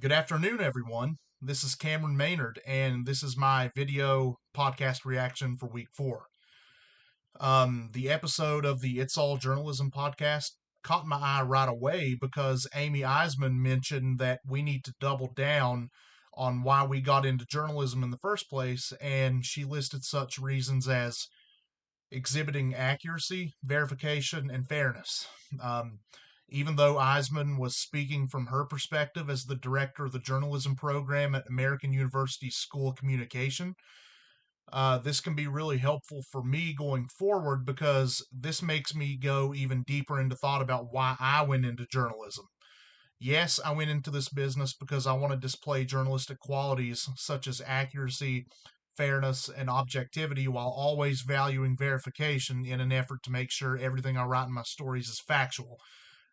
Good afternoon, everyone. This is Cameron Maynard, and this is my video podcast reaction for week 4. The episode of the It's All Journalism podcast caught my eye right away because Amy Eisman mentioned that we need to double down on why we got into journalism in the first place, and she listed such reasons as exhibiting accuracy, verification, and fairness. Um, Even though Eisman was speaking from her perspective as the director of the journalism program at American University School of Communication, this can be really helpful for me going forward because this makes me go even deeper into thought about why I went into journalism. Yes, I went into this business because I want to display journalistic qualities such as accuracy, fairness, and objectivity while always valuing verification in an effort to make sure everything I write in my stories is factual.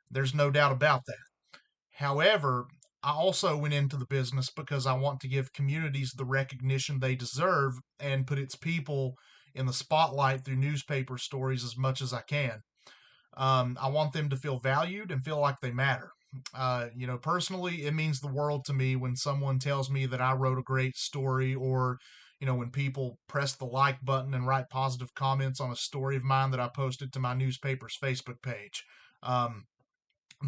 There's no doubt about that. However, I also went into the business because I want to give communities the recognition they deserve and put its people in the spotlight through newspaper stories as much as I can. I want them to feel valued and feel like they matter. Personally, it means the world to me when someone tells me that I wrote a great story, or when people press the like button and write positive comments on a story of mine that I posted to my newspaper's Facebook page. Um,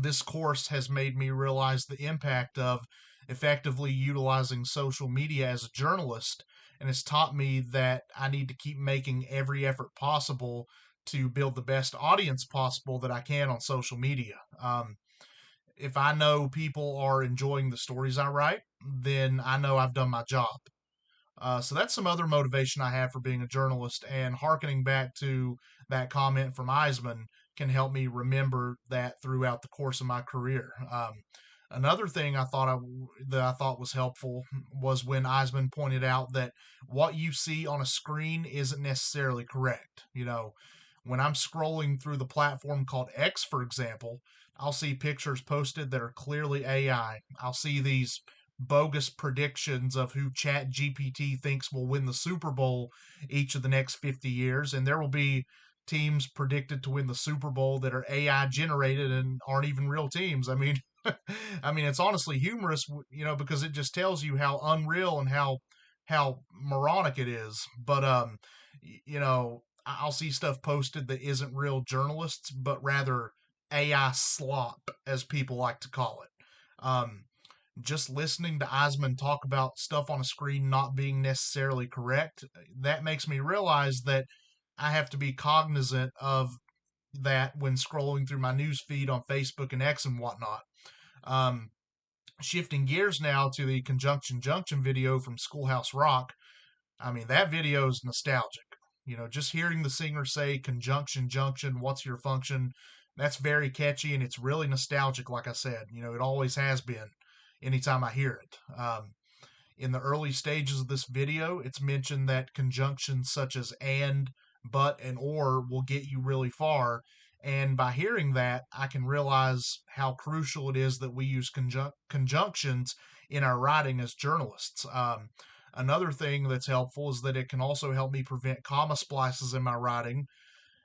this course has made me realize the impact of effectively utilizing social media as a journalist, and it's taught me that I need to keep making every effort possible to build the best audience possible that I can on social media. If I know people are enjoying the stories I write, then I know I've done my job. So that's some other motivation I have for being a journalist, and harkening back to that comment from Eisman can help me remember that throughout the course of my career. Another thing that I thought was helpful was when Eisman pointed out that what you see on a screen isn't necessarily correct. When I'm scrolling through the platform called X, for example, I'll see pictures posted that are clearly AI. I'll see these bogus predictions of who Chat GPT thinks will win the Super Bowl each of the next 50 years, and there will be teams predicted to win the Super Bowl that are AI generated and aren't even real teams. I mean, it's honestly humorous, because it just tells you how unreal and how moronic it is. But I'll see stuff posted that isn't real journalists, but rather AI slop, as people like to call it. Just listening to Eisman talk about stuff on a screen not being necessarily correct, that makes me realize that I have to be cognizant of that when scrolling through my news feed on Facebook and X and whatnot. Um, Shifting gears now to the Conjunction Junction video from Schoolhouse Rock. I mean, that video is nostalgic. Just hearing the singer say Conjunction Junction, what's your function? That's very catchy and it's really nostalgic, like I said. It always has been anytime I hear it. In the early stages of this video, it's mentioned that conjunctions such as and, but, and or will get you really far. And by hearing that, I can realize how crucial it is that we use conjunctions in our writing as journalists. Another thing that's helpful is that it can also help me prevent comma splices in my writing,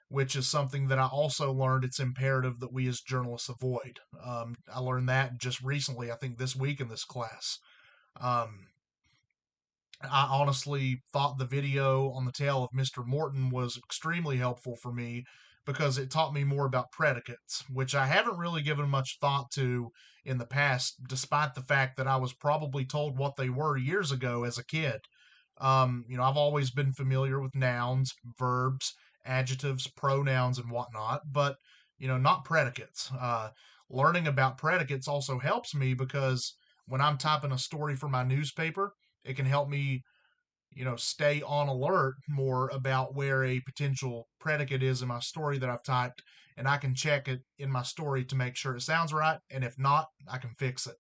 which is something that I also learned it's imperative that we as journalists avoid. I learned that just recently, I think this week in this class. Um, I honestly thought the video on the tale of Mr. Morton was extremely helpful for me because it taught me more about predicates, which I haven't really given much thought to in the past, despite the fact that I was probably told what they were years ago as a kid. I've always been familiar with nouns, verbs, adjectives, pronouns, and whatnot, but, not predicates. Learning about predicates also helps me because when I'm typing a story for my newspaper, it can help me, stay on alert more about where a potential predicate is in my story that I've typed, and I can check it in my story to make sure it sounds right, and if not, I can fix it.